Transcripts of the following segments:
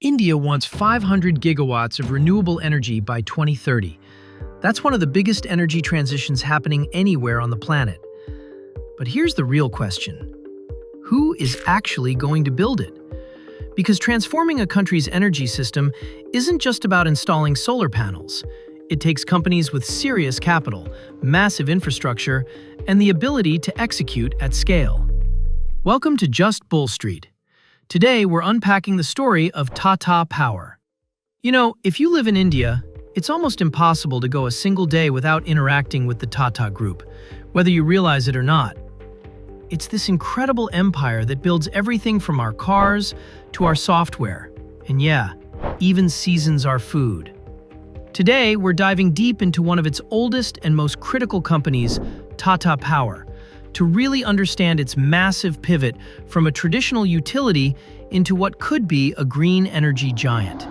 India wants 500 gigawatts of renewable energy by 2030. That's one of the biggest energy transitions happening anywhere on the planet. But here's the real question. Who is actually going to build it? Because transforming a country's energy system isn't just about installing solar panels. It takes companies with serious capital, massive infrastructure, and the ability to execute at scale. Welcome to Just Bull Street. Today, we're unpacking the story of Tata Power. You know, if you live in India, it's almost impossible to go a single day without interacting with the Tata Group, whether you realize it or not. It's this incredible empire that builds everything from our cars to our software, and yeah, even seasons our food. Today, we're diving deep into one of its oldest and most critical companies, Tata Power, to really understand its massive pivot from a traditional utility into what could be a green energy giant.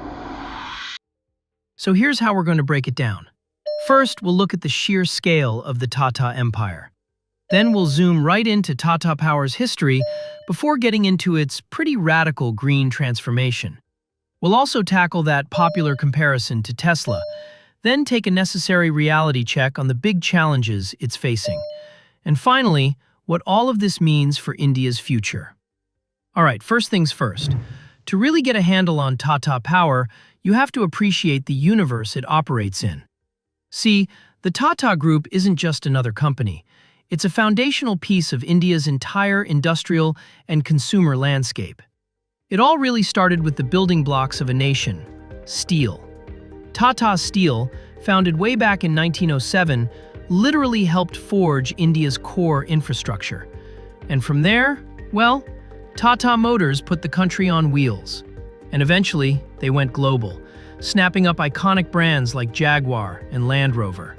So here's how we're going to break it down. First, we'll look at the sheer scale of the Tata Empire. Then we'll zoom right into Tata Power's history before getting into its pretty radical green transformation. We'll also tackle that popular comparison to Tesla, then take a necessary reality check on the big challenges it's facing. And finally, what all of this means for India's future. All right, first things first. To really get a handle on Tata Power, you have to appreciate the universe it operates in. See, the Tata Group isn't just another company. It's a foundational piece of India's entire industrial and consumer landscape. It all really started with the building blocks of a nation: steel. Tata Steel, founded way back in 1907, literally helped forge India's core infrastructure. And from there, well, Tata Motors put the country on wheels. And eventually, they went global, snapping up iconic brands like Jaguar and Land Rover.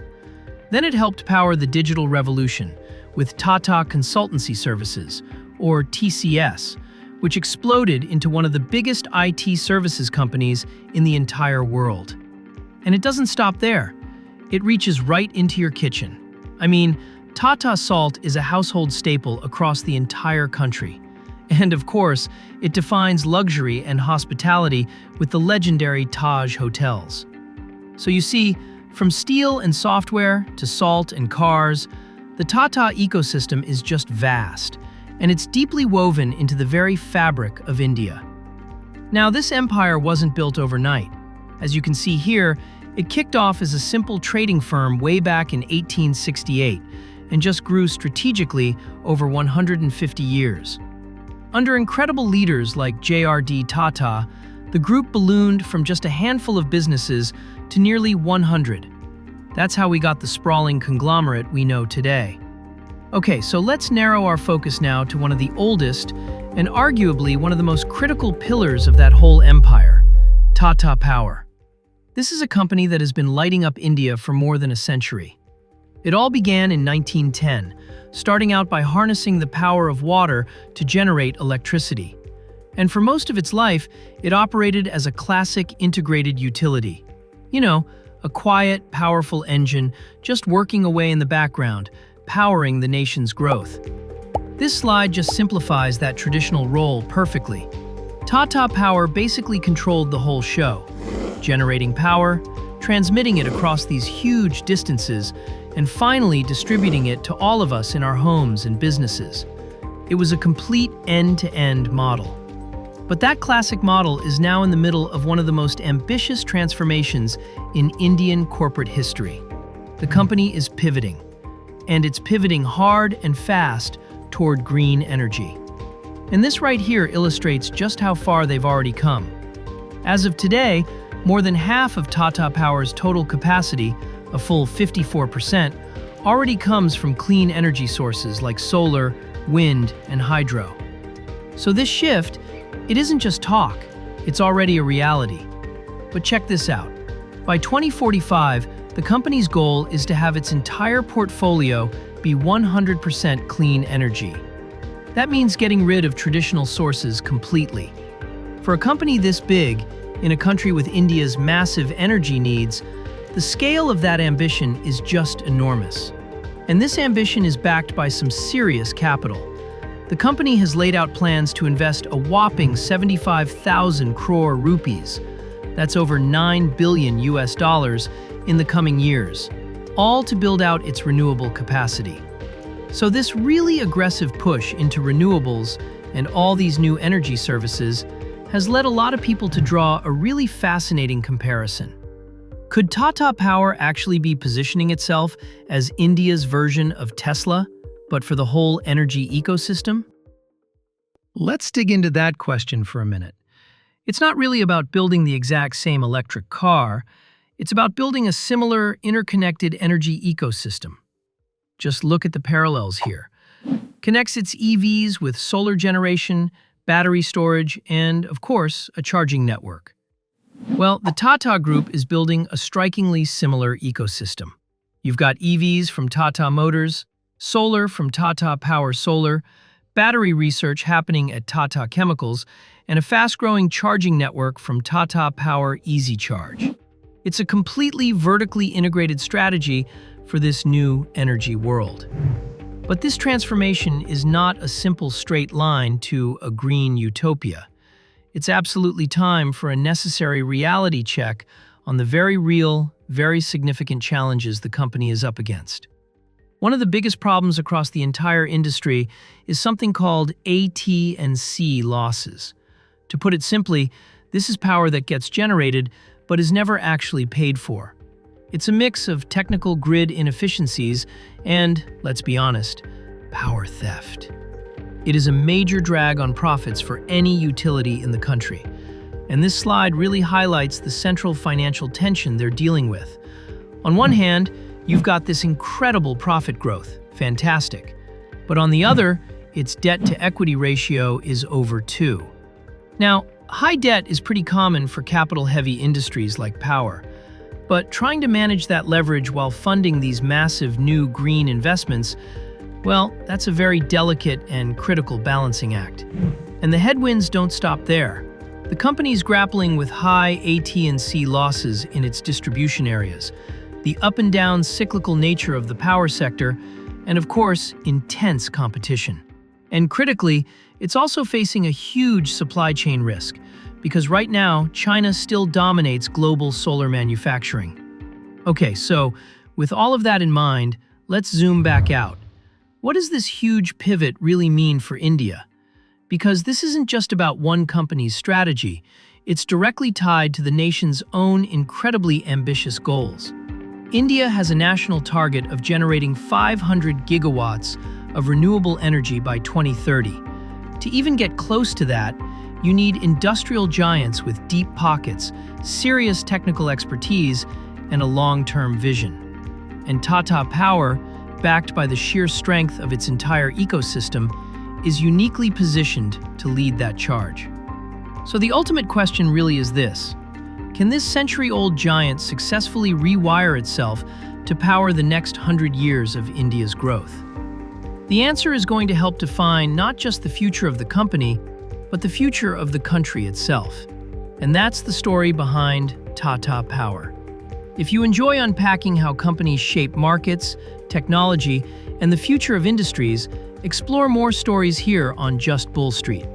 Then it helped power the digital revolution with Tata Consultancy Services, or TCS, which exploded into one of the biggest IT services companies in the entire world. And it doesn't stop there. It reaches right into your kitchen. I mean, Tata Salt is a household staple across the entire country. And of course, it defines luxury and hospitality with the legendary Taj hotels. So you see, from steel and software to salt and cars, the Tata ecosystem is just vast, and it's deeply woven into the very fabric of India. Now, this empire wasn't built overnight. As you can see here, it kicked off as a simple trading firm way back in 1868 and just grew strategically over 150 years. Under incredible leaders like J.R.D. Tata, the group ballooned from just a handful of businesses to nearly 100. That's how we got the sprawling conglomerate we know today. Okay, so let's narrow our focus now to one of the oldest and arguably one of the most critical pillars of that whole empire, Tata Power. This is a company that has been lighting up India for more than a century. It all began in 1910, starting out by harnessing the power of water to generate electricity. And for most of its life, it operated as a classic integrated utility. You know, a quiet, powerful engine just working away in the background, powering the nation's growth. This slide just simplifies that traditional role perfectly. Tata Power basically controlled the whole show, generating power, transmitting it across these huge distances, and finally distributing it to all of us in our homes and businesses. It was a complete end-to-end model. But that classic model is now in the middle of one of the most ambitious transformations in Indian corporate history. The company is pivoting, and it's pivoting hard and fast toward green energy. And this right here illustrates just how far they've already come. As of today, more than half of Tata Power's total capacity, a full 54%, already comes from clean energy sources like solar, wind, and hydro. So this shift, it isn't just talk, it's already a reality. But check this out. By 2045, the company's goal is to have its entire portfolio be 100% clean energy. That means getting rid of traditional sources completely. For a company this big, in a country with India's massive energy needs, the scale of that ambition is just enormous. And this ambition is backed by some serious capital. The company has laid out plans to invest a whopping 75,000 crore rupees. That's over 9 billion US dollars in the coming years, all to build out its renewable capacity. So this really aggressive push into renewables and all these new energy services has led a lot of people to draw a really fascinating comparison. Could Tata Power actually be positioning itself as India's version of Tesla, but for the whole energy ecosystem? Let's dig into that question for a minute. It's not really about building the exact same electric car, it's about building a similar, interconnected energy ecosystem. Just look at the parallels here. Connects its EVs with solar generation, battery storage, and, of course, a charging network. Well, the Tata Group is building a strikingly similar ecosystem. You've got EVs from Tata Motors, solar from Tata Power Solar, battery research happening at Tata Chemicals, and a fast-growing charging network from Tata Power Easy Charge. It's a completely vertically integrated strategy for this new energy world. But this transformation is not a simple straight line to a green utopia. It's absolutely time for a necessary reality check on the very real, very significant challenges the company is up against. One of the biggest problems across the entire industry is something called AT&C losses. To put it simply, this is power that gets generated but is never actually paid for. It's a mix of technical grid inefficiencies and, let's be honest, power theft. It is a major drag on profits for any utility in the country. And this slide really highlights the central financial tension they're dealing with. On one hand, you've got this incredible profit growth, fantastic. But on the other, its debt-to-equity ratio is over 2. Now, high debt is pretty common for capital-heavy industries like power. But trying to manage that leverage while funding these massive new green investments, well, that's a very delicate and critical balancing act. And the headwinds don't stop there. The company's grappling with high AT&C losses in its distribution areas, the up and down cyclical nature of the power sector, and of course, intense competition. And critically, it's also facing a huge supply chain risk, because right now, China still dominates global solar manufacturing. Okay, so with all of that in mind, let's zoom back out. What does this huge pivot really mean for India? Because this isn't just about one company's strategy, it's directly tied to the nation's own incredibly ambitious goals. India has a national target of generating 500 gigawatts of renewable energy by 2030. To even get close to that, you need industrial giants with deep pockets, serious technical expertise, and a long-term vision. And Tata Power, backed by the sheer strength of its entire ecosystem, is uniquely positioned to lead that charge. So the ultimate question really is this: can this century-old giant successfully rewire itself to power the next 100 years of India's growth? The answer is going to help define not just the future of the company, but the future of the country itself. And that's the story behind Tata Power. If you enjoy unpacking how companies shape markets, technology, and the future of industries, explore more stories here on Just Bull Street.